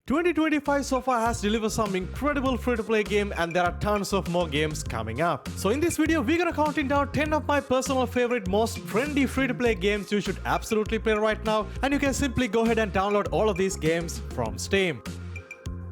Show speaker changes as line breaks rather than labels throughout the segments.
2025 so far has delivered some incredible free-to-play game, and there are tons of more games coming up. So in this video, we're gonna counting down 10 of my personal favorite, most trendy free-to-play games you should absolutely play right now, and you can simply go ahead and download all of these games from Steam.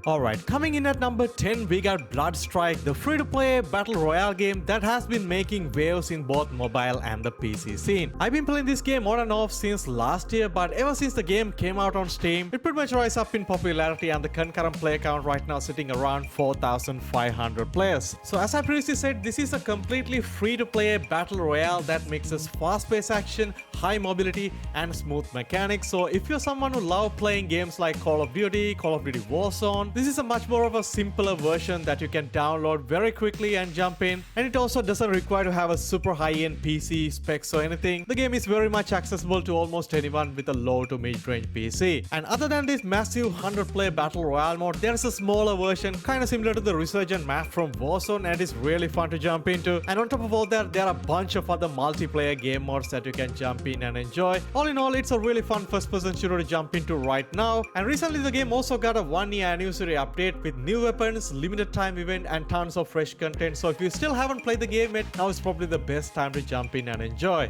Alright, coming in at number 10, we got Bloodstrike, the free-to-play battle royale game that has been making waves in both mobile and the PC scene. I've been playing this game on and off since last year, but ever since the game came out on Steam, it pretty much rise up in popularity, and the concurrent player count right now sitting around 4,500 players. So as I previously said, this is a completely free-to-play battle royale that mixes fast-paced action, high mobility, and smooth mechanics. So if you're someone who loves playing games like Call of Duty Warzone, this is a much more of a simpler version that you can download very quickly and jump in, and it also doesn't require to have a super high-end PC specs or anything. The game is very much accessible to almost anyone with a low to mid-range PC. And other than this massive 100-player battle royale mode, there's a smaller version kind of similar to the Resurgent map from Warzone, and it's really fun to jump into. And on top of all that, there are a bunch of other multiplayer game modes that you can jump in and enjoy. All in all, it's a really fun first-person shooter to jump into right now. And recently the game also got a 1-year anniversary update with new weapons, limited time event, and tons of fresh content. So if you still haven't played the game yet, now is probably the best time to jump in and enjoy.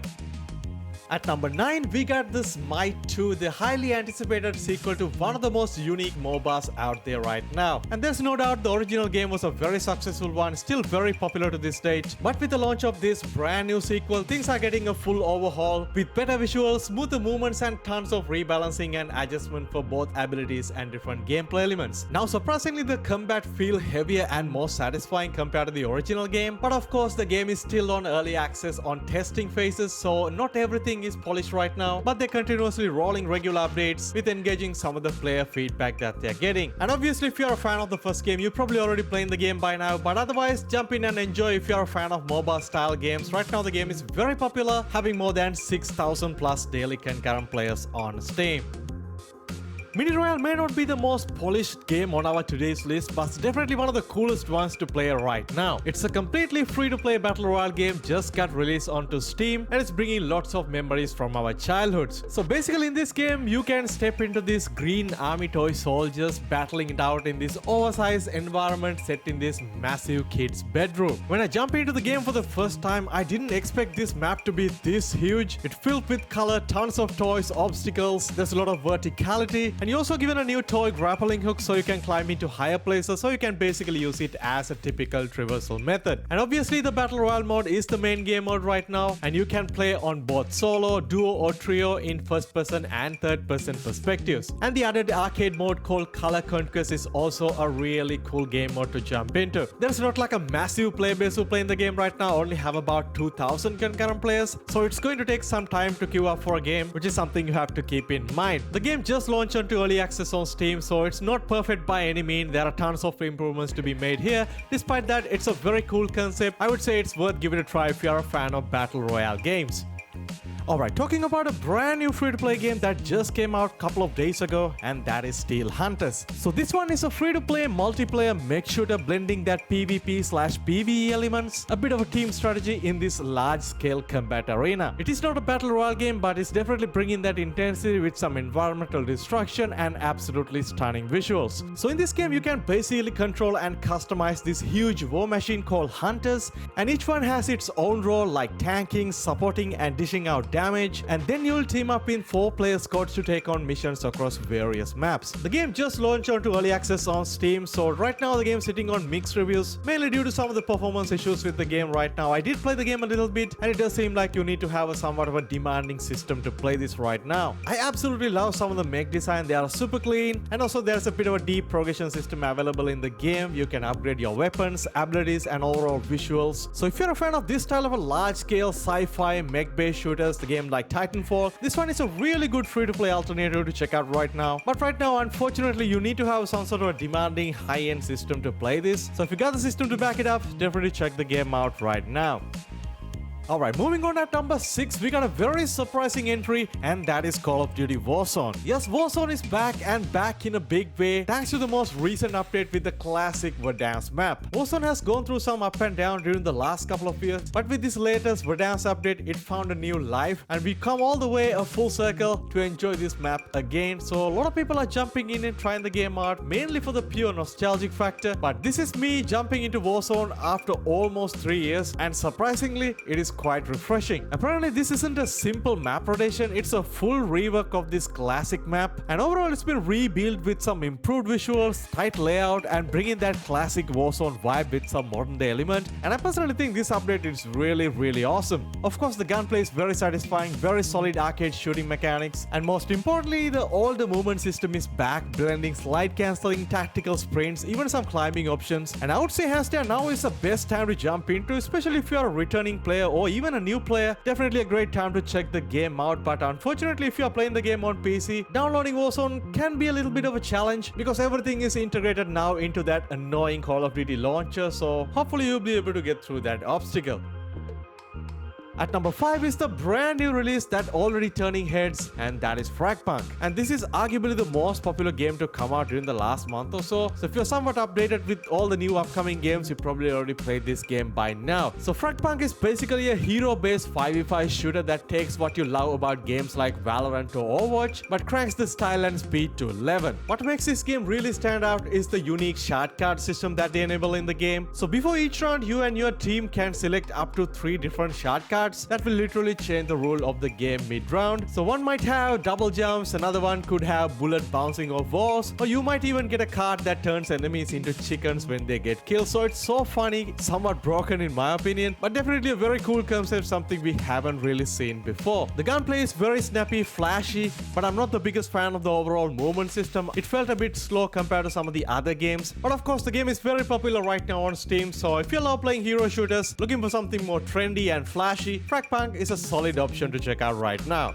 At number 9, we got the Smite 2, the highly anticipated sequel to one of the most unique MOBAs out there right now. And there's no doubt the original game was a very successful one, still very popular to this date. But with the launch of this brand new sequel, things are getting a full overhaul with better visuals, smoother movements, and tons of rebalancing and adjustment for both abilities and different gameplay elements. Now surprisingly, the combat feel heavier and more satisfying compared to the original game, but of course the game is still on early access on testing phases, so not everything is polished right now, but they're continuously rolling regular updates with engaging some of the player feedback that they're getting. And obviously if you're a fan of the first game, you're probably already playing the game by now, but otherwise jump in and enjoy if you're a fan of MOBA style games. Right now the game is very popular, having more than 6,000 plus daily concurrent players on Steam. Mini Royale may not be the most polished game on our today's list, but it's definitely one of the coolest ones to play right now. It's a completely free-to-play battle royale game, just got released onto Steam, and it's bringing lots of memories from our childhoods. So basically in this game, you can step into these green army toy soldiers battling it out in this oversized environment set in this massive kid's bedroom. When I jump into the game for the first time, I didn't expect this map to be this huge. It's filled with color, tons of toys, obstacles, there's a lot of verticality, and you're also given a new toy grappling hook so you can climb into higher places, so you can basically use it as a typical traversal method. And obviously the battle royale mode is the main game mode right now, and you can play on both solo, duo, or trio in first person and third person perspectives. And the other arcade mode called Color Conquest is also a really cool game mode to jump into. There's not like a massive player base who play in the game right now, only have about 2,000 concurrent players, so it's going to take some time to queue up for a game, which is something you have to keep in mind. The game just launched onto early access on Steam, so it's not perfect by any means. There are tons of improvements to be made here. Despite that, it's a very cool concept. I would say it's worth giving it a try if you're a fan of battle royale games. Alright, talking about a brand new free-to-play game that just came out a couple of days ago, and that is Steel Hunters. So this one is a free-to-play multiplayer mech shooter blending that PvP/PvE elements, a bit of a team strategy in this large-scale combat arena. It is not a battle royale game, but it's definitely bringing that intensity with some environmental destruction and absolutely stunning visuals. So in this game, you can basically control and customize this huge war machine called Hunters, and each one has its own role like tanking, supporting, and dishing out damage, and then you'll team up in 4-player squads to take on missions across various maps. The game just launched onto early access on Steam, so right now the game's sitting on mixed reviews, mainly due to some of the performance issues with the game right now. I did play the game a little bit, and it does seem like you need to have a somewhat of a demanding system to play this right now. I absolutely love some of the mech design, they are super clean, and also there's a bit of a deep progression system available in the game. You can upgrade your weapons, abilities, and overall visuals. So if you're a fan of this style of a large-scale sci-fi mech-based shooters, the game like Titanfall, this one is a really good free-to-play alternative to check out right now. But right now, unfortunately, you need to have some sort of a demanding high-end system to play this. So if you got the system to back it up, definitely check the game out right now. Alright, moving on at number 6, we got a very surprising entry, and that is Call of Duty Warzone. Yes, Warzone is back and back in a big way thanks to the most recent update with the classic Verdansk map. Warzone has gone through some up and down during the last couple of years, but with this latest Verdansk update, it found a new life, and we come all the way a full circle to enjoy this map again. So a lot of people are jumping in and trying the game out, mainly for the pure nostalgic factor, but this is me jumping into Warzone after almost 3 years, and surprisingly, it is quite refreshing. Apparently, this isn't a simple map rotation, it's a full rework of this classic map, and overall it's been rebuilt with some improved visuals, tight layout, and bringing that classic Warzone vibe with some modern day element, and I personally think this update is really awesome. Of course, the gunplay is very satisfying, very solid arcade shooting mechanics, and most importantly, the older movement system is back, blending slide cancelling, tactical sprints, even some climbing options, and I would say hands down now is the best time to jump into, especially if you are a returning player or even a new player. Definitely a great time to check the game out, but unfortunately if you are playing the game on PC, downloading Warzone can be a little bit of a challenge because everything is integrated now into that annoying Call of Duty launcher, so hopefully you'll be able to get through that obstacle. At number 5 is the brand new release that already turning heads, and that is Fragpunk. And this is arguably the most popular game to come out during the last month or so. So if you're somewhat updated with all the new upcoming games, you probably already played this game by now. So Fragpunk is basically a hero-based 5v5 shooter that takes what you love about games like Valorant or Overwatch, but cranks the style and speed to 11. What makes this game really stand out is the unique shard card system that they enable in the game. So before each round, you and your team can select up to 3 different shard cards that will literally change the rule of the game mid-round. So one might have double jumps, another one could have bullet bouncing off walls, or you might even get a card that turns enemies into chickens when they get killed. So it's so funny, somewhat broken in my opinion, but definitely a very cool concept, something we haven't really seen before. The gunplay is very snappy, flashy, but I'm not the biggest fan of the overall movement system. It felt a bit slow compared to some of the other games, but of course the game is very popular right now on Steam, so if you love playing hero shooters, looking for something more trendy and flashy, Fragpunk is a solid option to check out right now.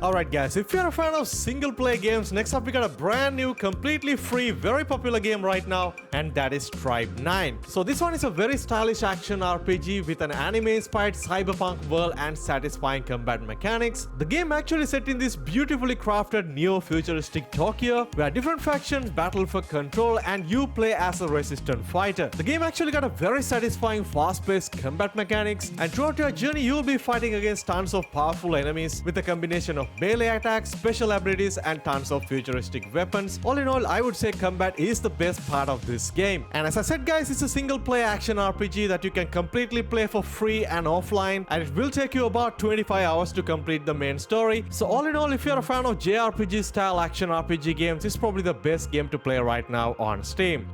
Alright guys, if you're a fan of single player games, next up we got a brand new, completely free, very popular game right now, and that is Tribe 9. So this one is a very stylish action RPG with an anime-inspired cyberpunk world and satisfying combat mechanics. The game actually set in this beautifully crafted neo-futuristic Tokyo, where different factions battle for control and you play as a resistant fighter. The game actually got a very satisfying fast-paced combat mechanics, and throughout your journey you will be fighting against tons of powerful enemies with a combination of melee attacks, special abilities, and tons of futuristic weapons. All in all, I would say combat is the best part of this game. And as I said guys, it's a single player action RPG that you can completely play for free and offline, and it will take you about 25 hours to complete the main story. So all in all, if you're a fan of JRPG style action RPG games, it's probably the best game to play right now on Steam.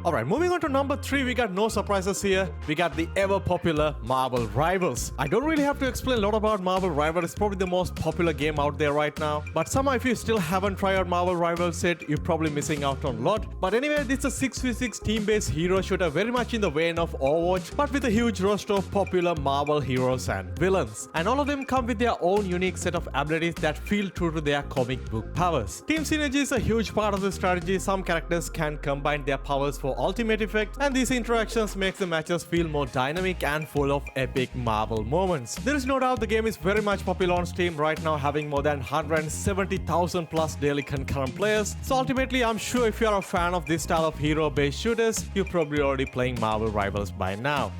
Alright, moving on to number 3, we got no surprises here. We got the ever popular Marvel Rivals. I don't really have to explain a lot about Marvel Rivals. It's probably the most popular game out there right now. But somehow if you still haven't tried out Marvel Rivals yet, you're probably missing out on a lot. But anyway, this is a 6v6 team-based hero shooter, very much in the vein of Overwatch, but with a huge roster of popular Marvel heroes and villains. And all of them come with their own unique set of abilities that feel true to their comic book powers. Team synergy is a huge part of the strategy. Some characters can combine their powers for ultimate effect, and these interactions make the matches feel more dynamic and full of epic Marvel moments. There is no doubt the game is very much popular on Steam right now, having more than 170,000 plus daily concurrent players. So ultimately, I'm sure if you are a fan of this style of hero-based shooters, you're probably already playing Marvel Rivals by now.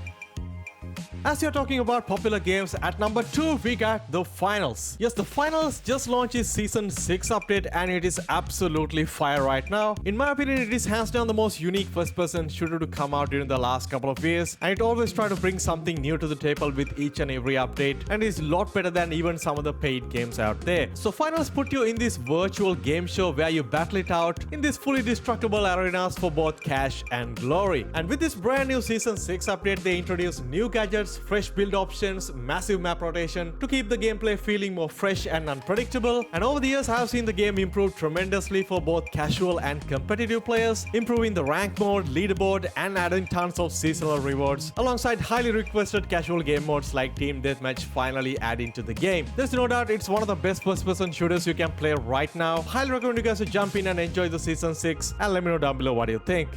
As you're talking about popular games, at number 2 we got The Finals. Yes, The Finals just launched its Season 6 update and it is absolutely fire right now. In my opinion, it is hands down the most unique first-person shooter to come out during the last couple of years, and it always tries to bring something new to the table with each and every update, and is a lot better than even some of the paid games out there. So Finals put you in this virtual game show where you battle it out in these fully destructible arenas for both cash and glory. And with this brand new Season 6 update, they introduced new gadgets, fresh build options, massive map rotation to keep the gameplay feeling more fresh and unpredictable. And over the years, I have seen the game improve tremendously for both casual and competitive players, improving the rank mode, leaderboard, and adding tons of seasonal rewards, alongside highly requested casual game modes like Team Deathmatch finally adding to the game. There's no doubt it's one of the best first-person shooters you can play right now. Highly recommend you guys to jump in and enjoy the Season 6, and let me know down below what you think.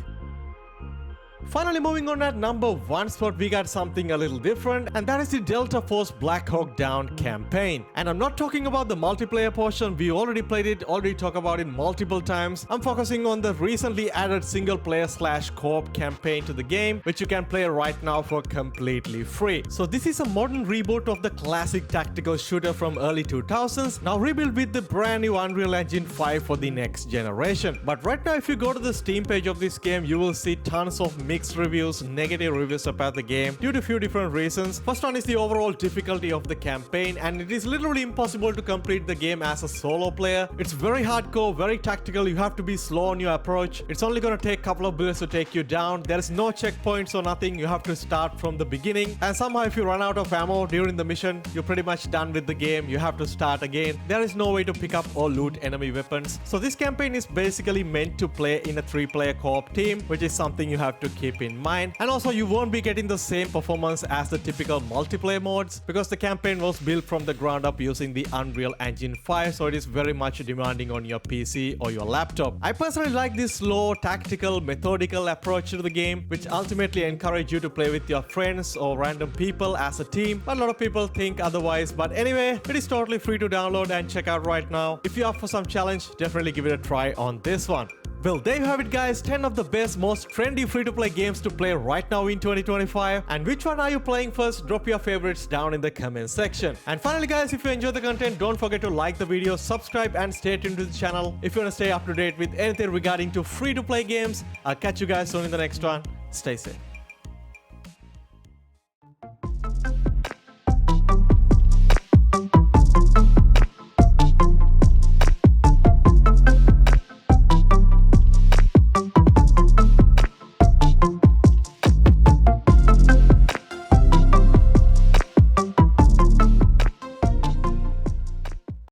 Finally, moving on at number 1 spot, we got something a little different, and that is the Delta Force Black Hawk Down campaign. And I'm not talking about the multiplayer portion, we already played it, already talked about it multiple times. I'm focusing on the recently added single player / co-op campaign to the game, which you can play right now for completely free. So this is a modern reboot of the classic tactical shooter from early 2000s, now rebuilt with the brand new Unreal Engine 5 for the next generation. But right now, if you go to the Steam page of this game, you will see tons of mixed reviews, negative reviews about the game due to a few different reasons. First one is the overall difficulty of the campaign, and it is literally impossible to complete the game as a solo player. It's very hardcore, very tactical, you have to be slow on your approach. It's only gonna take a couple of bullets to take you down. There is no checkpoints or nothing, you have to start from the beginning. And somehow if you run out of ammo during the mission, you're pretty much done with the game, you have to start again. There is no way to pick up or loot enemy weapons. So this campaign is basically meant to play in a 3-player co-op team, which is something you have to keep in mind. And also you won't be getting the same performance as the typical multiplayer modes, because the campaign was built from the ground up using the Unreal Engine 5, so it is very much demanding on your PC or your laptop. I personally like this slow, tactical, methodical approach to the game, which ultimately encourage you to play with your friends or random people as a team. But a lot of people think otherwise. But anyway, it is totally free to download and check out right now. If you're up for some challenge, definitely give it a try on this one. Well, there you have it guys, 10 of the best, most trendy free-to-play games to play right now in 2025. And which one are you playing first? Drop your favorites down in the comment section. And finally guys, if you enjoyed the content, don't forget to like the video, subscribe and stay tuned to the channel if you want to stay up to date with anything regarding to free-to-play games. I'll catch you guys soon in the next one. Stay safe.